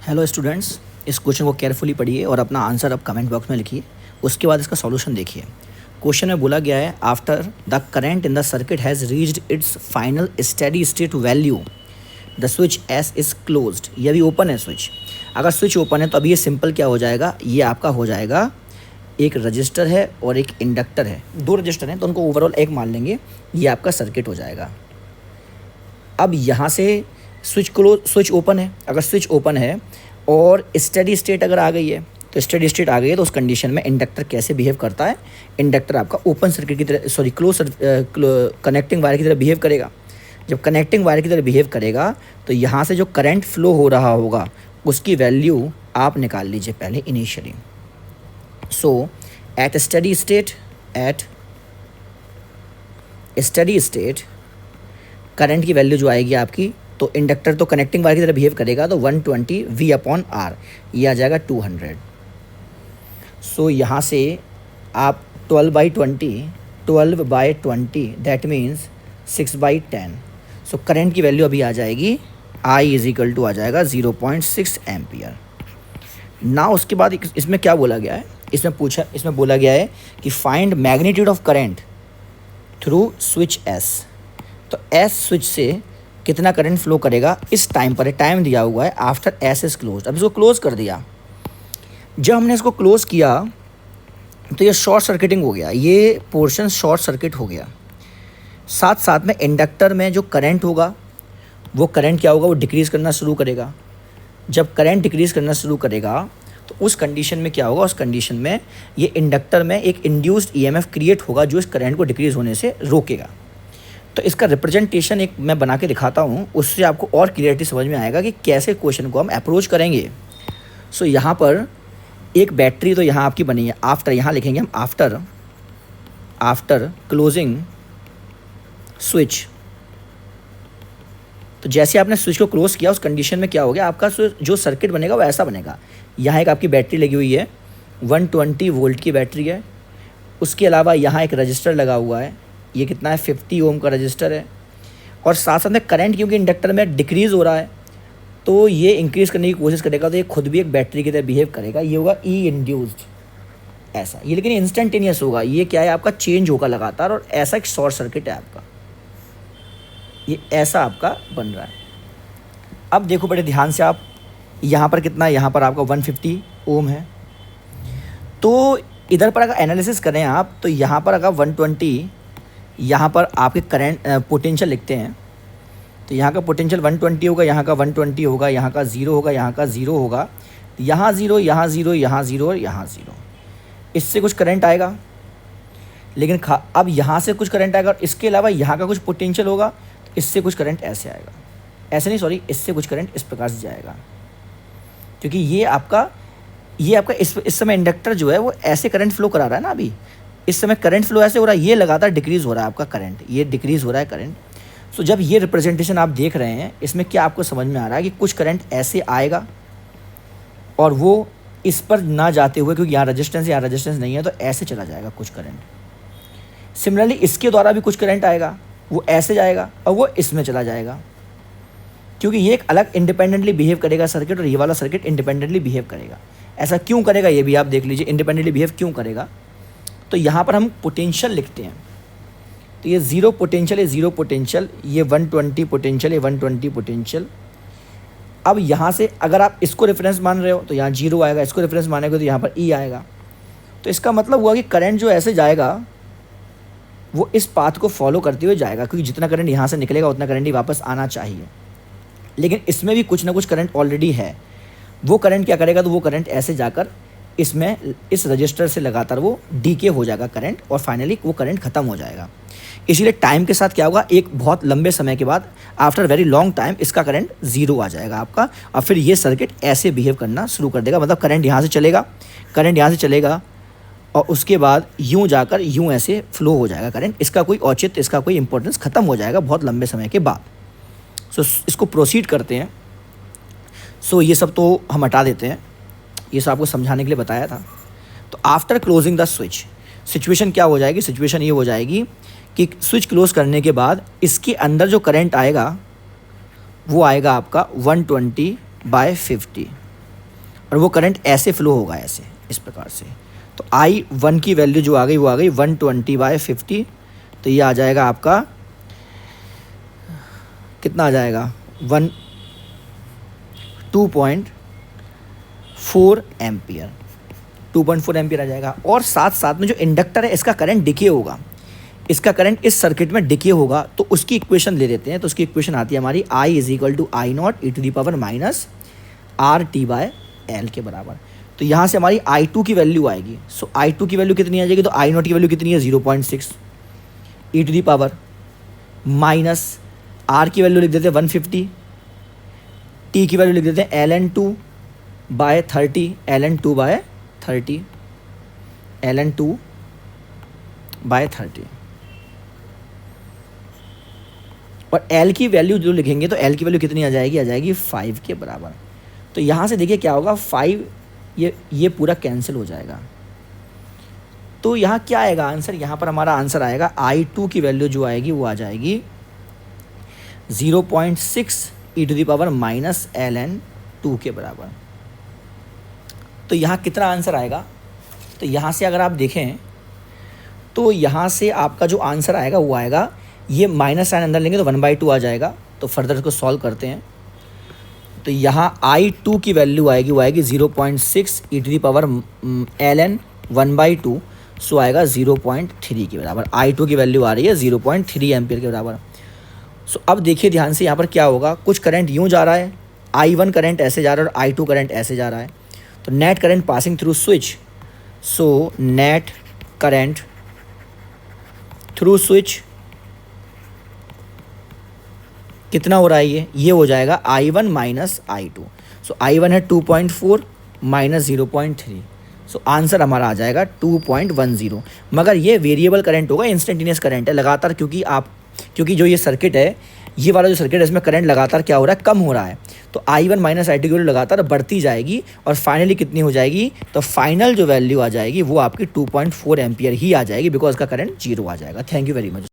Hello students, इस question को carefully पढ़िए और अपना आंसर अब कमेंट बॉक्स में लिखिए। उसके बाद इसका सॉल्यूशन देखिए। क्वेश्चन में बोला गया है after the current in the circuit has reached it's final steady state value the switch S is closed. ये अभी ओपन है स्विच। अगर स्विच ओपन है तो अभी ये सिंपल क्या हो जाएगा, ये आपका हो जाएगा एक रजिस्टर है और एक इंडक्टर है। दो रजिस्टर हैं तो उनको ओवरऑल एक मान लेंगे, ये आपका सर्किट हो जाएगा। अब यहाँ से स्विच ओपन है। अगर स्विच ओपन है और स्टेडी स्टेट अगर आ गई है तो स्टेडी स्टेट आ गई है तो उस कंडीशन में इंडक्टर कैसे बिहेव करता है, इंडक्टर आपका ओपन सर्किट की तरह कनेक्टिंग वायर की तरह बिहेव करेगा। जब कनेक्टिंग वायर की तरह बिहेव करेगा तो यहाँ से जो करंट फ्लो हो रहा होगा उसकी वैल्यू आप निकाल लीजिए पहले इनिशियली। सो एट स्टेडी स्टेट करंट की वैल्यू जो आएगी आपकी, तो इंडक्टर तो कनेक्टिंग वायर की तरह बिहेव करेगा तो 120 V/R, ये आ जाएगा 200। सो यहाँ से आप 12/20 दैट मीन्स 6/10। सो करंट की वैल्यू अभी आ जाएगी I = आ जाएगा 0.6 एम्पियर। ना उसके बाद इसमें क्या बोला गया है, इसमें बोला गया है कि find magnitude of current through switch S। तो S स्विच से कितना करंट फ्लो करेगा इस टाइम पर, टाइम दिया हुआ है आफ्टर S इज क्लोज। अब इसको क्लोज कर दिया। जब हमने इसको क्लोज किया तो ये शॉर्ट सर्किटिंग हो गया, ये पोर्शन शॉर्ट सर्किट हो गया। साथ साथ में इंडक्टर में जो करंट होगा वो करंट क्या होगा, वो डिक्रीज़ करना शुरू करेगा। जब करंट डिक्रीज़ करना शुरू करेगा तो उस कंडीशन में क्या होगा, उस कंडीशन में ये इंडक्टर में एक इंड्यूस्ड EMF क्रिएट होगा जो इस करंट को डिक्रीज़ होने से रोकेगा। तो इसका रिप्रेजेंटेशन एक मैं बना के दिखाता हूँ, उससे आपको और क्लियरिटी समझ में आएगा कि कैसे क्वेश्चन को हम अप्रोच करेंगे। सो यहाँ पर एक बैटरी तो यहाँ आपकी बनी है। आफ्टर यहाँ लिखेंगे हम आफ्टर क्लोजिंग स्विच। तो जैसे आपने स्विच को क्लोज किया उस कंडीशन में क्या हो गया, आपका जो सर्किट बनेगा वो ऐसा बनेगा। यहाँ एक आपकी बैटरी लगी हुई है, 120 वोल्ट की बैटरी है। उसके अलावा यहाँ एक रजिस्टर लगा हुआ है, ये कितना है, 50 ओम का रजिस्टर है। और साथ साथ में करंट क्योंकि इंडक्टर में डिक्रीज़ हो रहा है तो ये इंक्रीज़ करने की कोशिश करेगा, तो ये खुद भी एक बैटरी की तरह बिहेव करेगा। ये होगा E इंड्यूस्ड ऐसा, ये लेकिन इंस्टेंटेनियस होगा। ये क्या है आपका, चेंज होगा लगातार, और ऐसा एक शॉर्ट सर्किट है आपका, ये ऐसा आपका बन रहा है। अब देखो बड़े ध्यान से आप, यहाँ पर कितना है, यहाँ पर आपका 150 ओम है। तो इधर पर अगर एनालिसिस करें आप तो यहाँ पर अगर 120, यहाँ पर आपके करंट पोटेंशियल लिखते हैं तो यहाँ का पोटेंशियल 120 होगा, यहाँ का 120 होगा, यहाँ का 0 होगा, यहाँ का 0 होगा, यहाँ 0, यहाँ 0, यहाँ 0 और यहाँ 0। इससे कुछ करंट आएगा, लेकिन अब यहाँ से कुछ करंट आएगा। इसके अलावा यहाँ का कुछ पोटेंशियल होगा, तो इससे कुछ करंट ऐसे आएगा, ऐसे नहीं सॉरी, इससे कुछ करंट इस प्रकार से जाएगा। क्योंकि ये आपका इस समय इंडक्टर जो है वो ऐसे करंट फ्लो करा रहा है ना, अभी इस समय करंट फ्लो ऐसे हो रहा है, ये लगातार डिक्रीज़ हो रहा है आपका करंट, ये डिक्रीज़ हो रहा है करंट। सो जब ये रिप्रेजेंटेशन आप देख रहे हैं, इसमें क्या आपको समझ में आ रहा है कि कुछ करंट ऐसे आएगा और वो इस पर ना जाते हुए, क्योंकि यहाँ रेजिस्टेंस नहीं है तो ऐसे चला जाएगा कुछ करंट। सिमिलरली इसके द्वारा भी कुछ करंट आएगा, वो ऐसे जाएगा और वो इसमें चला जाएगा, क्योंकि ये एक अलग इंडिपेंडेंटली बिहेव करेगा सर्किट और ये वाला सर्किट इंडिपेंडेंटली बिहेव करेगा। ऐसा क्यों करेगा ये भी आप देख लीजिए, इंडिपेंडेंटली बिहेव क्यों करेगा। तो यहाँ पर हम पोटेंशियल लिखते हैं, तो ये 0 पोटेंशियल है, 0 पोटेंशियल, ये 120 पोटेंशियल है, 120 पोटेंशियल। अब यहाँ से अगर आप इसको रेफरेंस मान रहे हो तो यहाँ 0 आएगा, इसको रेफरेंस मानेंगे तो यहाँ पर E आएगा। तो इसका मतलब हुआ कि करंट जो ऐसे जाएगा वो इस पाथ को फॉलो करते हुए जाएगा, क्योंकि जितना करंट यहाँ से निकलेगा उतना करंट ही वापस आना चाहिए। लेकिन इसमें भी कुछ ना कुछ करंट ऑलरेडी है। वो करंट क्या करेगा, तो वो करंट ऐसे जाकर इसमें इस रजिस्टर से लगातार वो डीके हो जाएगा करंट, और फाइनली वो करंट ख़त्म हो जाएगा। इसीलिए टाइम के साथ क्या होगा, एक बहुत लंबे समय के बाद आफ्टर वेरी लॉन्ग टाइम इसका करंट 0 आ जाएगा आपका, और फिर ये सर्किट ऐसे बिहेव करना शुरू कर देगा। मतलब करंट यहाँ से चलेगा और उसके बाद यूँ जाकर यूँ ऐसे फ्लो हो जाएगा करंट। इसका कोई औचित्य, इसका कोई इंपॉर्टेंस ख़त्म हो जाएगा बहुत लंबे समय के बाद। सो इसको प्रोसीड करते हैं। सो ये सब तो हम हटा देते हैं, ये सब आपको समझाने के लिए बताया था। तो after closing the switch, situation क्या हो जाएगी, सिचुएशन ये हो जाएगी कि स्विच क्लोज करने के बाद इसके अंदर जो करंट आएगा वो आएगा आपका 120/50। और वो करंट ऐसे फ्लो होगा, ऐसे इस प्रकार से। तो I1 की वैल्यू जो आ गई वो आ गई 120/50। तो ये आ जाएगा आपका कितना आ जाएगा 2.4 एम्पियर, 2.4 एम्पियर आ जाएगा। और साथ साथ में जो इंडक्टर है इसका करंट डिके होगा, इसका करंट इस सर्किट में डिके होगा। तो उसकी इक्वेशन ले लेते हैं। तो उसकी इक्वेशन आती है हमारी I = I0 e⁻ RT/L के बराबर। तो यहाँ से हमारी I2 की वैल्यू आएगी। सो I2 की वैल्यू कितनी आ जाएगी, तो I0 की वैल्यू कितनी है 0.6 e⁻, माइनस R की वैल्यू लिख देते हैं 150, T की वैल्यू लिख देते हैं ln2/30, ln2/30 और L की वैल्यू जो लिखेंगे तो L की वैल्यू कितनी आ जाएगी 5 के बराबर। तो यहाँ से देखिए क्या होगा 5, ये पूरा कैंसिल हो जाएगा। तो यहाँ क्या आएगा आंसर, यहाँ पर हमारा आंसर आएगा I2 की वैल्यू जो आएगी वो आ जाएगी 0.6 e⁻ ln2 के बराबर। तो यहाँ कितना आंसर आएगा, तो यहाँ से अगर आप देखें तो यहाँ से आपका जो आंसर आएगा वो आएगा, ये माइनस साइन अंदर लेंगे तो 1/2 आ जाएगा। तो फर्दर इसको सॉल्व करते हैं। तो यहाँ I2 की वैल्यू आएगी वो आएगी 0.6 e⁻ ln 1/2, सो आएगा 0.3 के बराबर। I2 की वैल्यू आ रही है 0.3 एम्पियर के बराबर। सो अब देखिए ध्यान से यहाँ पर क्या होगा, कुछ करंट यूँ जा रहा है, I1 करंट ऐसे जा रहा है और I2 करंट ऐसे जा रहा है। तो net current passing through switch, so net current through switch कितना हो रहा है, ये हो जाएगा I1 माइनस I2। सो I1 है 2.4 माइनस 0.3, सो आंसर हमारा आ जाएगा 2.10। मगर ये वेरिएबल करंट होगा, इंस्टेंटेनियस करंट है लगातार, क्योंकि जो ये सर्किट है, ये वाला जो सर्किट है इसमें करंट लगातार क्या हो रहा है, कम हो रहा है। तो I1 माइनस I2 की वैल्यू लगातार बढ़ती जाएगी और फाइनली कितनी हो जाएगी, तो फाइनल जो वैल्यू आ जाएगी वो आपकी 2.4 एम्पियर ही आ जाएगी, बिकॉज का करंट 0 आ जाएगा। Thank you very much.